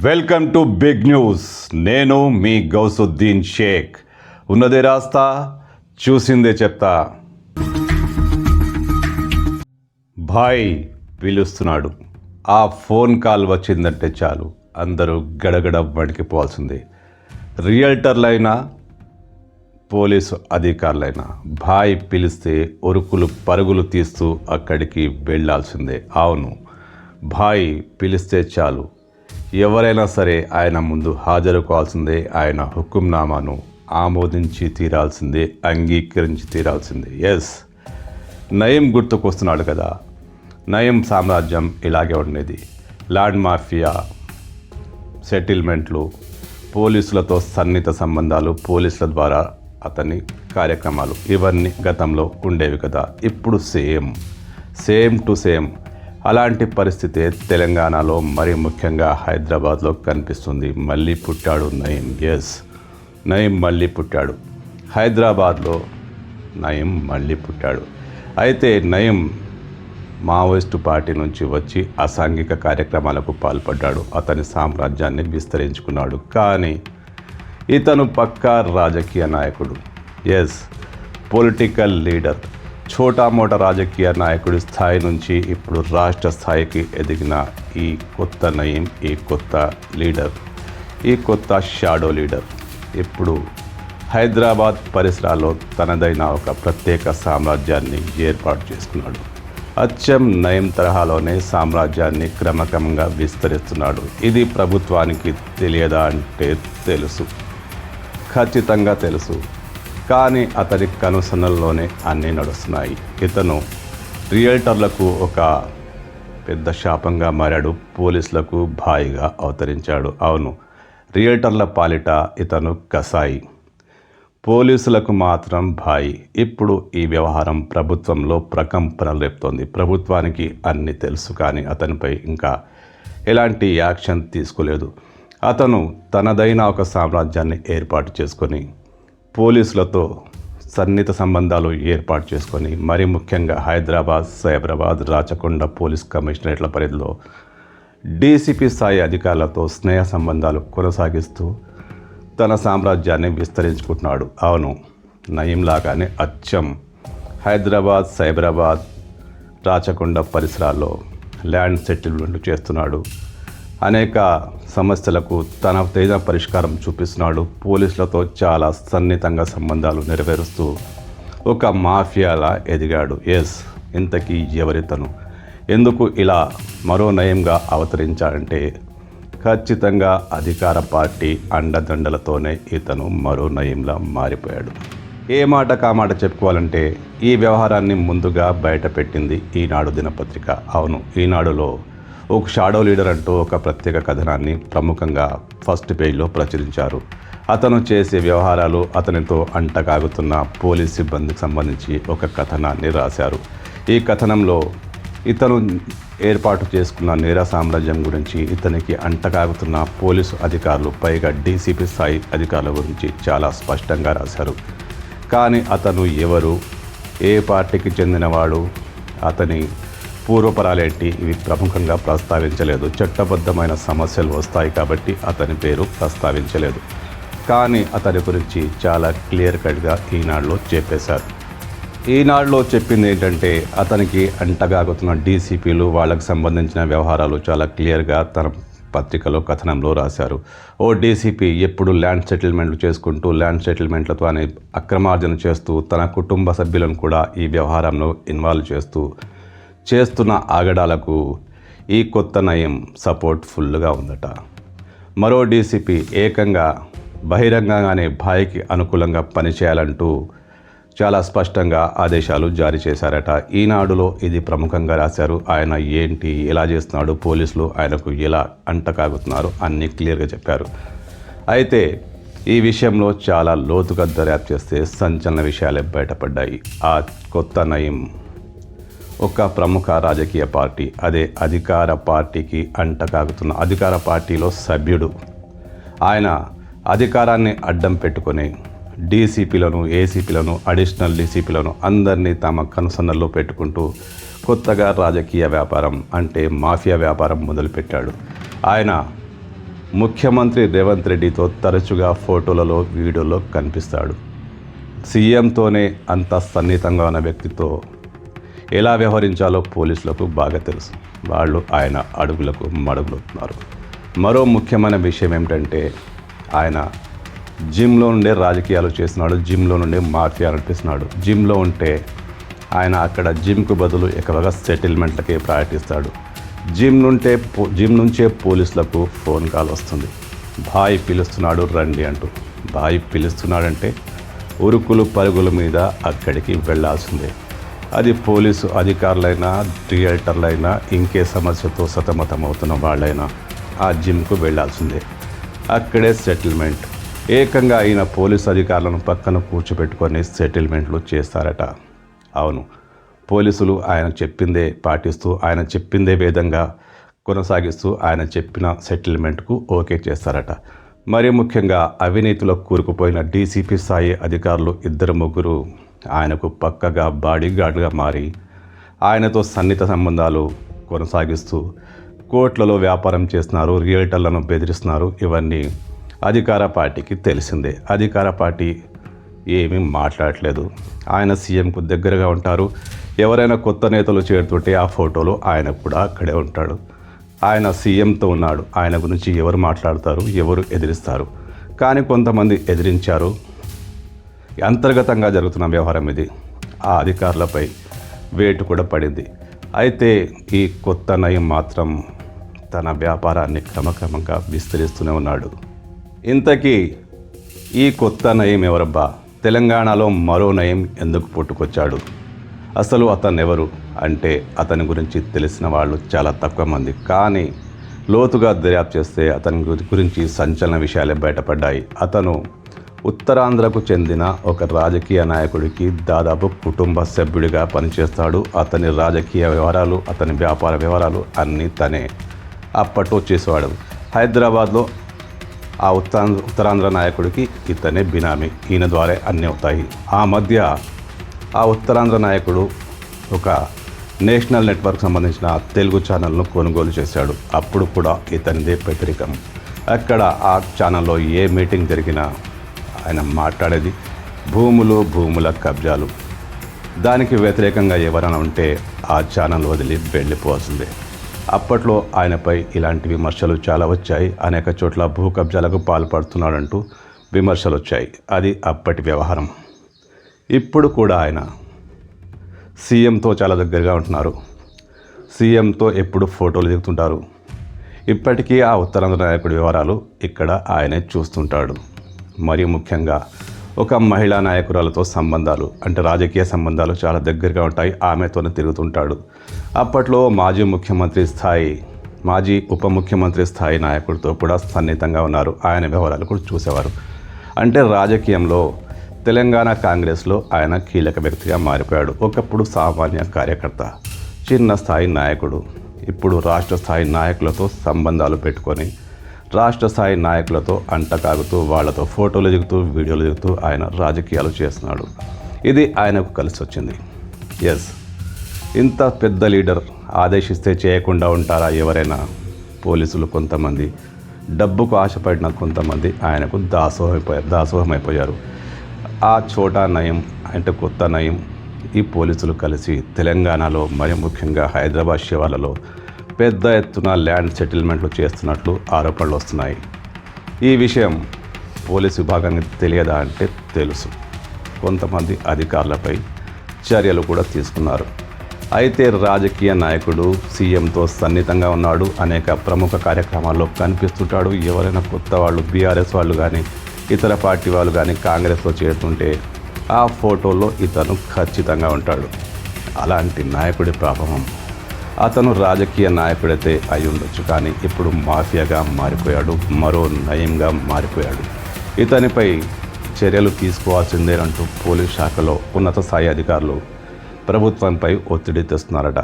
Welcome to big news. నేను మీ గౌసుద్దీన్ షేక్. ఉన్నదే రాస్తా, చూసిందే చెప్తా. భాయ్ పిలుస్తున్నాడు. ఆ ఫోన్ కాల్ వచ్చిందంటే చాలు అందరూ గడగడ వణికిపోవాల్సిందే. రియల్టర్లైనా పోలీసు అధికారులైనా భాయ్ పిలిస్తే ఉరుకులు పరుగులు తీస్తూ అక్కడికి వెళ్ళాల్సిందే. అవును, భాయ్ పిలిస్తే చాలు ఎవరైనా సరే ఆయన ముందు హాజరు కావాల్సిందే. ఆయన హుకుంనామాను ఆమోదించి తీరాల్సిందే, అంగీకరించి తీరాల్సిందే. ఎస్, నయం గుర్తుకొస్తున్నాడు కదా. నయం సామ్రాజ్యం ఇలాగే ఉండేది. ల్యాండ్ మాఫియా, సెటిల్మెంట్లు, పోలీసులతో సన్నిహిత సంబంధాలు, పోలీసుల ద్వారా అతని కార్యక్రమాలు, ఇవన్నీ గతంలో ఉండేవి కదా. ఇప్పుడు సేమ్ టు సేమ్ అలాంటి పరిస్థితే తెలంగాణలో, మరి ముఖ్యంగా హైదరాబాద్లో కనిపిస్తుంది. మళ్ళీ పుట్టాడు నయం. ఎస్, నయం మళ్ళీ పుట్టాడు. హైదరాబాద్లో నయం మళ్ళీ పుట్టాడు. అయితే నయం మావోయిస్టు పార్టీ నుంచి వచ్చి అసాంఘిక కార్యక్రమాలకు పాల్పడ్డాడు. అతని సామ్రాజ్యాన్ని విస్తరించుకున్నాడు. కానీ ఇతను పక్కా రాజకీయ నాయకుడు. Yes, political leader. మోటా రాజకీయ నాయకుడి స్థాయి నుంచి ఇప్పుడు రాష్ట్ర స్థాయికి ఎదిగిన ఈ కొత్త నయం, ఈ కొత్త లీడర్, ఈ కొత్త షాడో లీడర్ ఇప్పుడు హైదరాబాద్ పరిసరాల్లో తనదైన ఒక ప్రత్యేక సామ్రాజ్యాన్ని ఏర్పాటు చేసుకున్నాడు. అచ్చం నయం తరహాలోనే సామ్రాజ్యాన్ని క్రమక్రమంగా విస్తరిస్తున్నాడు. ఇది ప్రభుత్వానికి తెలియదా అంటే తెలుసు, ఖచ్చితంగా తెలుసు. కానీ అతని కనుసన్నల్లోనే అన్నీ నడుస్తున్నాయి. ఇతను రియల్టర్లకు ఒక పెద్ద శాపంగా మారాడు. పోలీసులకు భాయిగా అవతరించాడు. అవును, రియల్టర్ల పాలిట ఇతను కసాయి, పోలీసులకు మాత్రం భాయి. ఇప్పుడు ఈ వ్యవహారం ప్రభుత్వంలో ప్రకంపనలు రేపుతోంది. ప్రభుత్వానికి అన్నీ తెలుసు, కానీ అతనిపై ఇంకా ఎలాంటి యాక్షన్ తీసుకోలేదు. అతను తనదైన ఒక సామ్రాజ్యాన్ని ఏర్పాటు చేసుకొని, పోలీసులతో సన్నిహిత సంబంధాలు ఏర్పాటు చేసుకొని, మరి ముఖ్యంగా హైదరాబాద్, సైబరాబాద్, రాచకొండ పోలీస్ కమిషనరేట్ల పరిధిలో డీసీపీ స్థాయి అధికారులతో స్నేహ సంబంధాలు కొనసాగిస్తూ తన సామ్రాజ్యాన్ని విస్తరించుకుంటున్నాడు. అవును, నయంలాగానే అచ్చం హైదరాబాద్, సైబరాబాద్, రాచకొండ పరిసరాల్లో ల్యాండ్ సెటిల్మెంట్ చేస్తున్నాడు. అనేక సమస్యలకు తన తేజ పరిష్కారం చూపిస్తున్నాడు. పోలీసులతో చాలా సన్నిహితంగా సంబంధాలు నెరవేరుస్తూ ఒక మాఫియాలా ఎదిగాడు. ఎస్, ఇంతకీ ఎవరితను? ఎందుకు ఇలా మరో నయంగా అవతరించాడంటే ఖచ్చితంగా అధికార పార్టీ అండదండలతోనే ఇతను మరో నయంలా మారిపోయాడు. ఏ మాట కామాట చెప్పుకోవాలంటే ఈ వ్యవహారాన్ని ముందుగా బయటపెట్టింది ఈనాడు దినపత్రిక. అవును, ఈనాడులో ఒక షాడో లీడర్ అంటూ ఒక ప్రత్యేక కథనాన్ని ప్రముఖంగా ఫస్ట్ పేజ్లో ప్రచురించారు. అతను చేసే వ్యవహారాలు, అతనితో అంటకాగుతున్న పోలీస్ సిబ్బందికి సంబంధించి ఒక కథనాన్ని రాశారు. ఈ కథనంలో ఇతను ఏర్పాటు చేసుకున్న నేర సామ్రాజ్యం గురించి, ఇతనికి అంటకాగుతున్న పోలీసు అధికారులు, పైగా డీసీపీ స్థాయి అధికారుల గురించి చాలా స్పష్టంగా రాశారు. కానీ అతను ఎవరు, ఏ పార్టీకి చెందినవాడు, అతని పూర్వపరాలేంటి, ఇవి ప్రముఖంగా ప్రస్తావించలేదు. చట్టబద్ధమైన సమస్యలు వస్తాయి కాబట్టి అతని పేరు ప్రస్తావించలేదు. కానీ అతని గురించి చాలా క్లియర్ కట్గా ఈనాడులో చెప్పేశారు. ఈనాడులో చెప్పింది ఏంటంటే అతనికి అంటగాగుతున్న డీసీపీలు, వాళ్ళకు సంబంధించిన వ్యవహారాలు చాలా క్లియర్గా తన పత్రికలో కథనంలో రాశారు. ఓ డీసీపీ ఎప్పుడు ల్యాండ్ సెటిల్మెంట్లు చేసుకుంటూ, ల్యాండ్ సెటిల్మెంట్లతో అనే అక్రమార్జన చేస్తూ, తన కుటుంబ సభ్యులను కూడా ఈ వ్యవహారంలో ఇన్వాల్వ్ చేస్తున్న ఆగడాలకు ఈ కొత్త నయం సపోర్ట్ ఫుల్గా ఉందట. మరో డీసీపీ ఏకంగా బహిరంగంగానే భాయికి అనుకూలంగా పనిచేయాలంటూ చాలా స్పష్టంగా ఆదేశాలు జారీ చేశారట. ఈనాడులో ఇది ప్రముఖంగా రాశారు. ఆయన ఏంటి, ఎలా చేస్తున్నాడు, పోలీసులు ఆయనకు ఎలా అంటకాగుతున్నారు, అన్నీ క్లియర్గా చెప్పారు. అయితే ఈ విషయంలో చాలా లోతుగా దర్యాప్తు చేస్తే సంచలన విషయాలే బయటపడ్డాయి. ఆ కొత్త నయం ఒక ప్రముఖ రాజకీయ పార్టీ, అదే అధికార పార్టీకి అంటకాగుతున్న అధికార పార్టీలో సభ్యుడు. ఆయన అధికారాన్ని అడ్డం పెట్టుకొని డీసీపీలను, ఏసీపీలను, అడిషనల్ డీసీపీలను అందరినీ తమ కనుసన్నల్లో పెట్టుకుంటూ కొత్తగా రాజకీయ వ్యాపారం అంటే మాఫియా వ్యాపారం మొదలుపెట్టాడు. ఆయన ముఖ్యమంత్రి రేవంత్ రెడ్డితో తరచుగా ఫోటోలలో వీడియోలో కనిపిస్తాడు. సీఎంతోనే అంత సన్నిహితంగా ఉన్న వ్యక్తితో ఎలా వ్యవహరించాలో పోలీసులకు బాగా తెలుసు. వాళ్ళు ఆయన అడుగులకు మడుగులుతున్నారు. మరో ముఖ్యమైన విషయం ఏమిటంటే ఆయన జిమ్లో నుండే రాజకీయాలు చేస్తున్నాడు. జిమ్లో నుండే మాఫియా నడిపిస్తున్నాడు. జిమ్లో ఉంటే ఆయన అక్కడ జిమ్కు బదులు ఎక్కువగా సెటిల్మెంట్లకే ప్రయారిటిస్తాడు. జిమ్ నుంచే పోలీసులకు ఫోన్ కాల్ వస్తుంది. బాయ్ పిలుస్తున్నాడు రండి అంటూ. బాయ్ పిలుస్తున్నాడంటే ఉరుకులు పరుగుల మీద అక్కడికి వెళ్ళాల్సిందే. అది పోలీసు అధికారులైనా, థియేటర్లైనా, ఇంకే సమస్యతో సతమతమవుతున్న వాళ్ళైనా ఆ జిమ్కు వెళ్ళాల్సిందే. అక్కడే సెటిల్మెంట్. ఏకంగా అయిన పోలీసు అధికారులను పక్కన కూర్చోబెట్టుకొని సెటిల్మెంట్లు చేస్తారట. అవును, పోలీసులు ఆయన చెప్పిందే పాటిస్తూ, ఆయన చెప్పిందే విధంగా కొనసాగిస్తూ ఆయన చెప్పిన సెటిల్మెంట్కు ఓకే చేస్తారట. మరి ముఖ్యంగా అవినీతిలో కూరుకుపోయిన డీసీపీ స్థాయి అధికారులు 2-3 ఆయనకు పక్కగా బాడీగార్డ్గా మారి ఆయనతో సన్నిహిత సంబంధాలు కొనసాగిస్తూ కోర్టులలో వ్యాపారం చేస్తున్నారు, రియల్టర్లను బెదిరిస్తున్నారు. ఇవన్నీ అధికార పార్టీకి తెలిసిందే. అధికార పార్టీ ఏమీ మాట్లాడట్లేదు. ఆయన సీఎంకు దగ్గరగా ఉంటారు. ఎవరైనా కొత్త నేతలు చేరుతుంటే ఆ ఫోటోలో ఆయన కూడా అక్కడే ఉంటాడు. ఆయన సీఎంతో ఉన్నాడు. ఆయన గురించి ఎవరు మాట్లాడతారు, ఎవరు ఎదిరిస్తారు? కానీ కొంతమంది ఎదిరించారు. అంతర్గతంగా జరుగుతున్న వ్యవహారం ఇది. ఆ అధికారులపై వేటు కూడా పడింది. అయితే ఈ కొత్త నయం మాత్రం తన వ్యాపారాన్ని క్రమక్రమంగా విస్తరిస్తూనే ఉన్నాడు. ఇంతకీ ఈ కొత్త నయం ఎవరబ్బా? తెలంగాణలో మరో నయం ఎందుకు పుట్టుకొచ్చాడు? అసలు అతను ఎవరు అంటే అతని గురించి తెలిసిన వాళ్ళు చాలా తక్కువ మంది. కానీ లోతుగా దర్యాప్తు చేస్తే అతని గురించి సంచలన విషయాలే బయటపడ్డాయి. అతను ఉత్తరాంధ్రకు చెందిన ఒక రాజకీయ నాయకుడికి దాదాపు కుటుంబ సభ్యుడిగా పనిచేస్తాడు. అతని రాజకీయ వ్యవహారాలు, అతని వ్యాపార వ్యవహారాలు అన్నీ తనే అప్పట్లో చేసేవాడు. హైదరాబాద్లో ఆ ఉత్తరాంధ్ర నాయకుడికి ఇతనే బినామీ. ఈయన ద్వారా అన్నీ అవుతాయి. ఆ మధ్య ఆ ఉత్తరాంధ్ర నాయకుడు ఒక నేషనల్ నెట్వర్క్ సంబంధించిన తెలుగు ఛానల్ను కొనుగోలు చేశాడు. అప్పుడు కూడా ఇతనిదే పెద్దరికం. అక్కడ ఆ ఛానల్లో ఏ మీటింగ్ జరిగినా ఆయన మాట్లాడేది భూముల కబ్జాలు. దానికి వ్యతిరేకంగా ఎవరైనా ఉంటే ఆ ఛానల్ వదిలి వెళ్ళిపోవాల్సిందే. అప్పట్లో ఆయనపై ఇలాంటి విమర్శలు చాలా వచ్చాయి. అనేక చోట్ల భూ కబ్జాలకు పాల్పడుతున్నాడంటూ విమర్శలు వచ్చాయి. అది అప్పటి వ్యవహారం. ఇప్పుడు కూడా ఆయన సీఎంతో చాలా దగ్గరగా ఉంటున్నారు. సీఎంతో ఎప్పుడు ఫోటోలు దిగుతుంటారు. ఇప్పటికీ ఆ ఉత్తరాంధ్ర నాయకుడి వివరాలు ఇక్కడ ఆయనే చూస్తుంటాడు. మరి ముఖ్యంగా ఒక మహిళా నాయకురాలతో సంబంధాలు, అంటే రాజకీయ సంబంధాలు చాలా దగ్గరగా ఉంటాయి. ఆమెతోనే తిరుగుతుంటాడు. అప్పట్లో మాజీ ఉప ముఖ్యమంత్రి స్థాయి నాయకుడితో కూడా సన్నిహితంగా ఉన్నారు. ఆయన వ్యవహారాలు కూడా చూసేవారు. అంటే రాజకీయంలో తెలంగాణ కాంగ్రెస్లో ఆయన కీలక వ్యక్తిగా మారిపోయాడు. ఒకప్పుడు సామాన్య కార్యకర్త, చిన్న స్థాయి నాయకుడు. ఇప్పుడు రాష్ట్ర స్థాయి నాయకులతో సంబంధాలు పెట్టుకొని రాష్ట్ర స్థాయి నాయకులతో అంటకాగుతూ, వాళ్లతో ఫోటోలు దిగుతూ, వీడియోలు దిగుతూ ఆయన రాజకీయాలు చేస్తున్నాడు. ఇది ఆయనకు కలిసి వచ్చింది. ఎస్, ఇంత పెద్ద లీడర్ ఆదేశిస్తే చేయకుండా ఉంటారా ఎవరైనా? పోలీసులు కొంతమంది, డబ్బుకు ఆశపడిన కొంతమంది ఆయనకు దాసోహమైపోయారు. ఆ చోటా నయం అంటే కొత్త నయం ఈ పోలీసులు కలిసి తెలంగాణలో, మరి ముఖ్యంగా హైదరాబాద్ శివార్లలో పెద్ద ఎత్తున ల్యాండ్ సెటిల్మెంట్లు చేస్తున్నట్లు ఆరోపణలు వస్తున్నాయి. ఈ విషయం పోలీసు విభాగానికి తెలియదా అంటే తెలుసు. కొంతమంది అధికారులపై చర్యలు కూడా తీసుకున్నారు. అయితే రాజకీయ నాయకుడు సీఎంతో సన్నిహితంగా ఉన్నాడు. అనేక ప్రముఖ కార్యక్రమాల్లో కనిపిస్తుంటాడు. ఎవరైనా కొత్త వాళ్ళు, బీఆర్ఎస్ వాళ్ళు కానీ, ఇతర పార్టీ వాళ్ళు కానీ కాంగ్రెస్లో చేరుతుంటే ఆ ఫోటోలో ఇతను ఖచ్చితంగా ఉంటాడు. అలాంటి నాయకుడి ప్రభావం. అతను రాజకీయ నాయకుడైతే అయి ఉండొచ్చు, కానీ ఇప్పుడు మాఫియాగా మారిపోయాడు, మరో నయంగా మారిపోయాడు. ఇతనిపై చర్యలు తీసుకోవాల్సిందేనంటూ పోలీస్ శాఖలో ఉన్నత స్థాయి అధికారులు ప్రభుత్వంపై ఒత్తిడి తెస్తున్నారట.